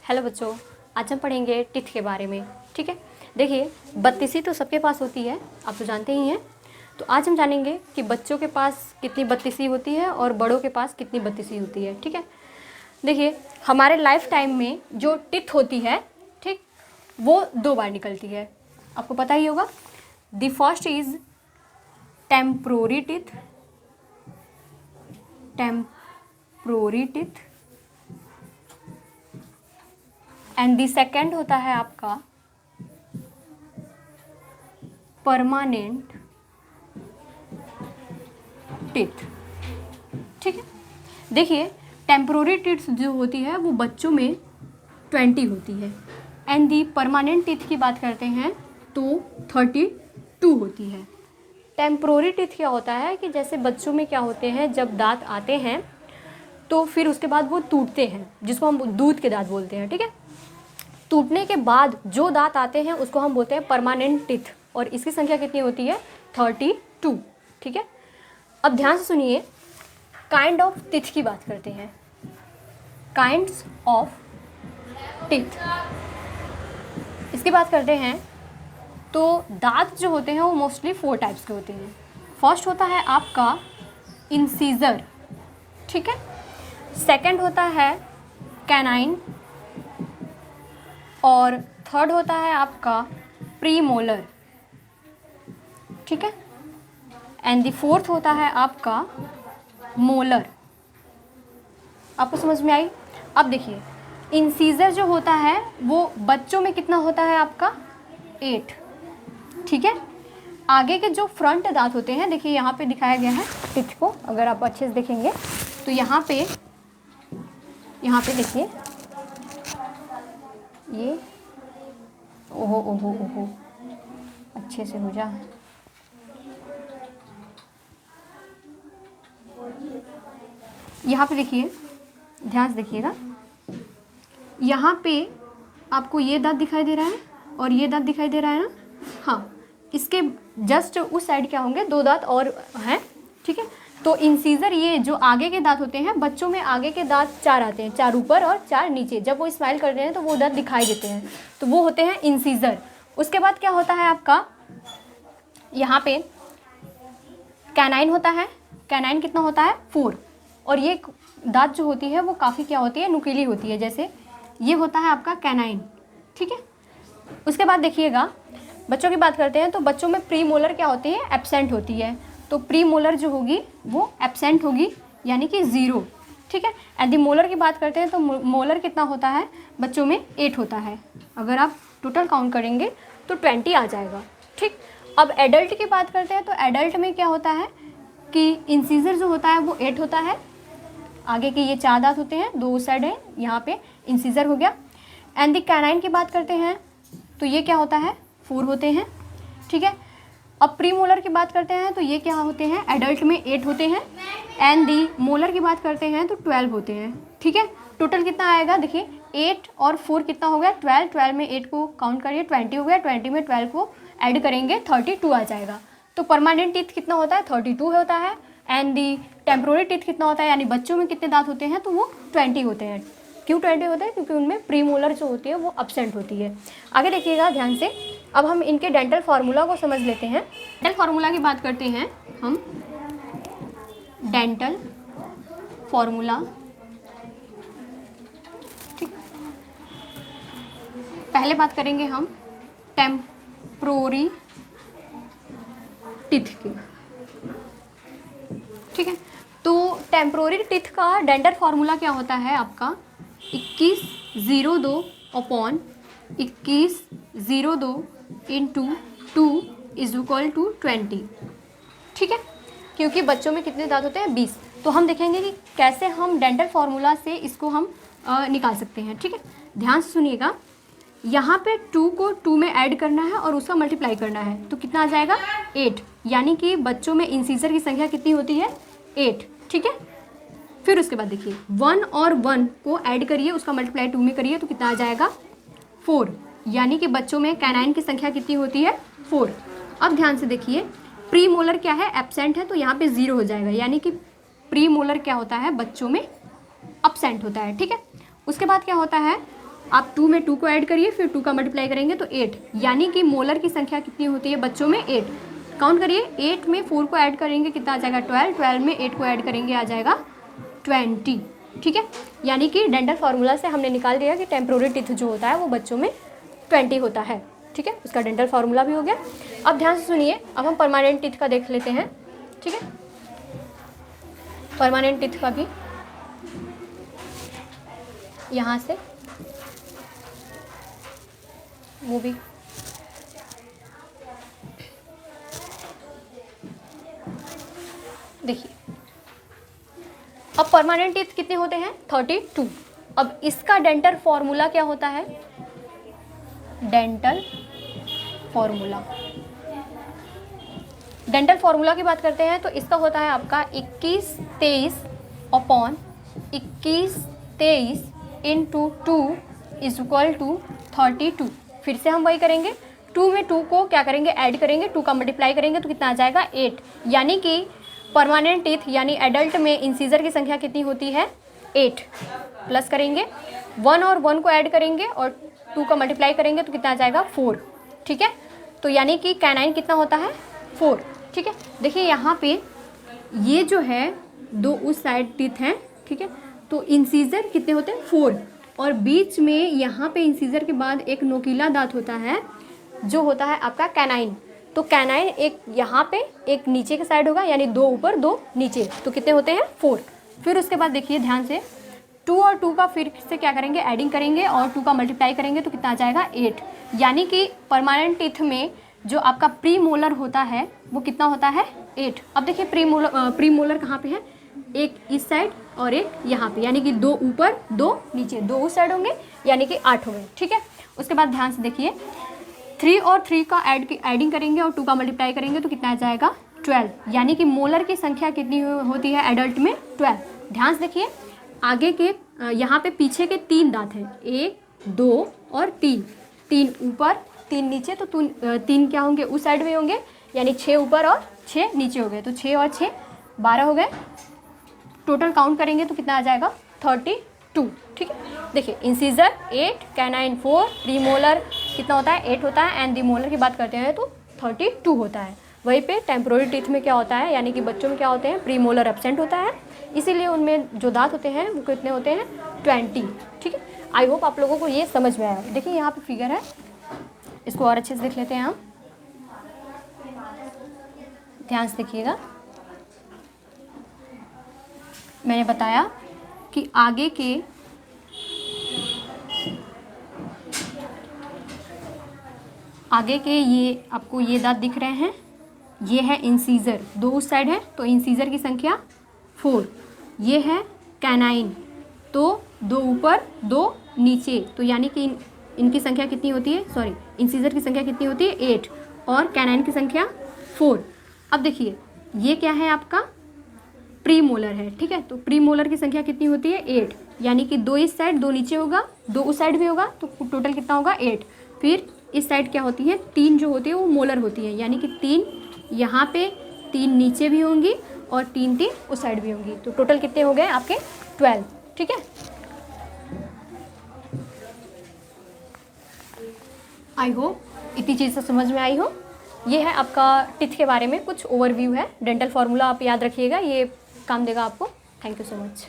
Hello बच्चों, आज हम पढ़ेंगे टिथ के बारे में। ठीक है, देखिए बत्तीसी तो सबके पास होती है, आप तो जानते ही हैं। तो आज हम जानेंगे कि बच्चों के पास कितनी बत्तीसी होती है और बड़ों के पास कितनी बत्तीसी होती है। ठीक है, देखिए हमारे लाइफ टाइम में जो टिथ होती है, ठीक, वो 2 बार निकलती है, आपको पता ही होगा। The first is temporary teeth, and the second होता है आपका परमानेंट टिथ। ठीक है, देखिए टेम्पोररी टिथ जो होती है वो बच्चों में 20 होती है, एंड दी परमानेंट टिथ की बात करते हैं तो 32 होती है। टेम्पोररी टिथ क्या होता है कि जैसे बच्चों में क्या होते हैं, जब दांत आते हैं तो फिर उसके बाद वो टूटते हैं, जिसको हम दूध के दांत बोलते हैं। ठीक है, टूटने के बाद जो दांत आते हैं उसको हम बोलते हैं परमानेंट टिथ, और इसकी संख्या कितनी होती है 32। ठीक है, अब ध्यान से सुनिए, काइंड ऑफ टिथ की बात करते हैं। काइंड्स ऑफ टिथ इसकी बात करते हैं तो दांत जो होते हैं वो मोस्टली 4 टाइप्स के होते हैं। फर्स्ट होता है आपका इंसीजर, ठीक है। सेकंड होता है कैनाइन, और थर्ड होता है आपका प्रीमोलर, ठीक है, एंड द फोर्थ होता है आपका मोलर। आपको समझ में आई? अब देखिए इंसीजर जो होता है वो बच्चों में कितना होता है आपका 8, ठीक है। आगे के जो फ्रंट दांत होते हैं, देखिए यहाँ पे दिखाया गया है टिथ को, अगर आप अच्छे से देखेंगे तो यहाँ पे देखिए ये, ओहो ओहो ओहो, अच्छे से हो जा, यहाँ पे देखिए, ध्यान से देखिएगा, यहाँ पे आपको ये दांत दिखाई दे रहा है और ये दांत दिखाई दे रहा है ना। हाँ, इसके जस्ट उस साइड क्या होंगे 2 दांत और हैं, ठीक है। तो इंसीजर, ये जो आगे के दांत होते हैं, बच्चों में आगे के दांत 4 आते हैं, 4 ऊपर और 4 नीचे। जब वो स्माइल करते हैं तो वो दांत दिखाई देते हैं, तो वो होते हैं इंसीजर। उसके बाद क्या होता है आपका, यहाँ पे कैनाइन होता है। कैनाइन कितना होता है 4, और ये दांत जो होती है वो काफ़ी क्या होती है, नुकीली होती है, जैसे ये होता है आपका कैनाइन, ठीक है। उसके बाद देखिएगा, बच्चों की बात करते हैं तो बच्चों में प्री मोलर क्या होती है, एब्सेंट होती है। तो प्री मोलर जो होगी वो एब्सेंट होगी, यानी कि 0, ठीक है। एंड दी मोलर की बात करते हैं तो मोलर कितना होता है बच्चों में 8 होता है। अगर आप टोटल काउंट करेंगे तो 20 आ जाएगा, ठीक। अब एडल्ट की बात करते हैं तो एडल्ट में क्या होता है कि इंसीजर जो होता है वो 8 होता है, आगे के ये 4 दांत होते हैं, 2 साइड है, यहाँ पे इंसीजर हो गया। एंड दी कैनाइन की बात करते हैं तो ये क्या होता है 4 होते हैं, ठीक है। अब प्री मोलर की बात करते हैं तो ये क्या होते हैं, एडल्ट में 8 होते हैं, एंड दी मोलर की बात करते हैं तो 12 होते हैं, ठीक है। टोटल कितना आएगा, देखिए 8 और 4 कितना हो गया 12, 12 में 8 को काउंट करिए 20 हो गया, 20 में 12 को ऐड करेंगे 32 आ जाएगा। तो परमानेंट टिथ कितना होता है 32 होता है, एंड दी टेम्पोररी टिथ कितना होता है, यानी बच्चों में कितने दांत होते हैं तो वो 20 होते हैं। क्यों 20 होते हैं, क्योंकि उनमें प्री मोलर जो होती है वो एब्सेंट होती है। आगे देखिएगा ध्यान से, अब हम इनके डेंटल फार्मूला को समझ लेते हैं। डेंटल फार्मूला की बात करते हैं हम, डेंटल फार्मूला, ठीक। पहले बात करेंगे हम टेम्पोररी टिथ की, ठीक है। तो टेम्पोररी टिथ का डेंटल फार्मूला क्या होता है आपका 2102 upon 2102 into 2 is equal to 20, ठीक है। क्योंकि बच्चों में कितने दांत होते हैं 20, तो हम देखेंगे कि कैसे हम डेंटल फार्मूला से इसको हम निकाल सकते हैं, ठीक है। ध्यान से सुनिएगा, यहाँ पे 2 को 2 में ऐड करना है और उसका मल्टीप्लाई करना है, तो कितना आ जाएगा 8, यानी कि बच्चों में इंसीजर की संख्या कितनी होती है 8, ठीक है। फिर उसके बाद देखिए 1 और 1 को ऐड करिए, उसका मल्टीप्लाई 2 में करिए तो कितना आ जाएगा 4, यानी कि बच्चों में कैनाइन की संख्या कितनी होती है 4। अब ध्यान से देखिए, प्री मोलर क्या है, एब्सेंट है, तो यहाँ पे 0 हो जाएगा, यानी कि प्री मोलर क्या होता है बच्चों में एब्सेंट होता है, ठीक है। उसके बाद क्या होता है आप 2 में 2 को ऐड करिए, फिर 2 का मल्टीप्लाई करेंगे तो 8, यानी कि मोलर की संख्या कितनी होती है बच्चों में 8। काउंट करिए, 8 में 4 को ऐड करेंगे कितना आ जाएगा 12, 12 में 8 को ऐड करेंगे आ जाएगा 20। ठीक है, यानी कि डेंटल फार्मूला से हमने निकाल दिया कि टेम्पोररी टीथ जो होता है वो बच्चों में 20 होता है। ठीक है, उसका डेंटल फार्मूला भी हो गया। अब ध्यान से सुनिए, अब हम परमानेंट टीथ का देख लेते हैं। ठीक है, परमानेंट टीथ का भी यहाँ से वो भी देखिए, अब परमानेंट टीथ कितने होते हैं 32। अब इसका डेंटल फॉर्मूला क्या होता है, डेंटल फॉर्मूला, डेंटल फॉर्मूला की बात करते हैं तो इसका होता है आपका 21 23 इंटू 2 इज इक्वल टू 32। फिर से हम वही करेंगे, 2 में 2 को क्या करेंगे ऐड करेंगे, 2 का मल्टीप्लाई करेंगे तो कितना आ जाएगा 8, यानी कि परमानेंट टीथ यानी एडल्ट में इंसीजर की संख्या कितनी होती है 8। प्लस करेंगे 1 और 1 को ऐड करेंगे और 2 का मल्टीप्लाई करेंगे तो कितना आ जाएगा 4। ठीक है, तो यानी कि कैनाइन कितना होता है 4। ठीक है, देखिए यहाँ पे ये जो है 2 उस साइड टीथ हैं। ठीक है, तो इंसीजर कितने होते हैं 4, और बीच में यहाँ पे इंसीजर के बाद एक नोकीला दांत होता है जो होता है आपका कैनाइन। तो कैनाइन एक यहाँ पे एक नीचे के साइड होगा, यानी 2 ऊपर 2 नीचे, तो कितने होते हैं 4। फिर उसके बाद देखिए ध्यान से, 2 और 2 का फिर से क्या करेंगे एडिंग करेंगे और 2 का मल्टीप्लाई करेंगे तो कितना आ जाएगा 8, यानी कि परमानेंट टीथ में जो आपका प्री मोलर होता है वो कितना होता है 8। अब देखिए प्री मोलर कहाँ पे है, एक इस साइड और एक यहाँ पे, यानी कि 2 ऊपर 2 नीचे, 2 उस साइड होंगे यानी कि 8 हो गए। ठीक है, उसके बाद ध्यान से देखिए, 3 और 3 का एडिंग करेंगे और 2 का मल्टीप्लाई करेंगे तो कितना आ जाएगा 12, यानी कि मोलर की संख्या कितनी होती है एडल्ट में 12। ध्यान से देखिए, आगे के यहाँ पे पीछे के 3 दांत हैं, 1 2 और 3, 3 ऊपर 3 नीचे, तो 3 क्या होंगे उस साइड में होंगे, यानी 6 ऊपर और 6 नीचे हो गए, तो 6 और 6 12 हो गए। टोटल काउंट करेंगे तो कितना आ जाएगा 32। ठीक है, देखिए इंसीजर 8, कैनाइन 4, प्रीमोलर कितना होता है 8 होता है, एंड दी मोलर की बात करते हैं तो 32 होता है। वहीं पे टेम्पोररी टीथ में क्या होता है, यानी कि बच्चों में क्या होते हैं प्रीमोलर एब्सेंट होता है, इसीलिए उनमें जो दांत होते हैं वो कितने होते हैं 20। ठीक है, आई होप आप लोगों को ये समझ में आया। देखिए यहाँ पे फिगर है, इसको और अच्छे से देख लेते हैं हम, ध्यान से देखिएगा। मैंने बताया कि आगे के ये आपको ये दांत दिख रहे हैं, ये है इंसीजर, 2 उस साइड है तो इंसीजर की संख्या 4, ये है कैनाइन तो 2 ऊपर 2 नीचे, तो यानी कि इनकी संख्या कितनी होती है, सॉरी इंसीजर की संख्या कितनी होती है 8 और कैनाइन की संख्या 4। अब देखिए ये क्या है आपका प्री मोलर है। ठीक है, तो प्री मोलर की संख्या कितनी होती है 8, यानी कि 2 इस साइड 2 नीचे होगा, 2 उस साइड भी होगा, तो टोटल कितना होगा 8। फिर इस साइड क्या होती है 3 जो होती है वो मोलर होती है, यानी कि 3 यहाँ पे 3 नीचे भी होंगी और 3 उस साइड भी होंगी, तो टोटल कितने हो गए आपके 12। ठीक है, आई होप इतनी चीज़ से समझ में आई हो। ये है आपका टीथ के बारे में कुछ ओवरव्यू है, डेंटल फार्मूला आप याद रखिएगा, ये काम देगा आपको। Thank you so much.